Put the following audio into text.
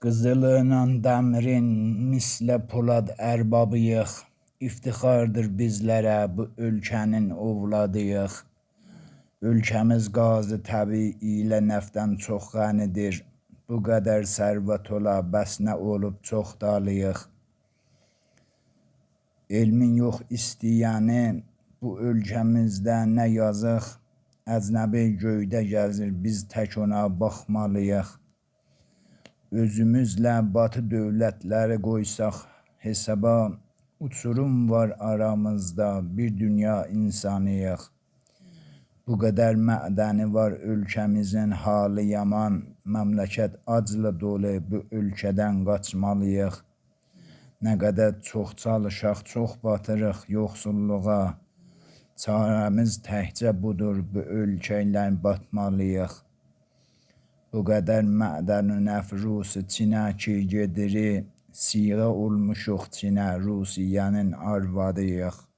Qızılıyla dəmirin mislə polad ərbabıyıq. İftixardır bizlərə bu ölkənin ovladıyıq. Ölkəmiz qazı təbii ilə nəftdən çox qənidir. Bu qədər sərvət ola bəs nə olub çoxdalıyıq. Elmin yox istəyəni bu ölkəmizdə nə yazıq. Əcnəbi göydə gəzir, biz tək ona baxmalıyıq. Özümüzlə batı dövlətləri qoysaq hesaba, uçurum var aramızda, bir dünya insanıyıq. Bu qədər mədəni var ölkəmizin halı yaman, məmləkət acla dolu, bu ölkədən qaçmalıyıq. Nə qədər çox çalışaq, çox batırıq yoxsulluğa. Çarəmiz təkcə budur, bu ölkə ilə batmalıyıq. Bu qədər mədəni nəfrusu Çinə ki gedirik, siğə olmuşuq Çinə, Rusiyanın arvadıyıq.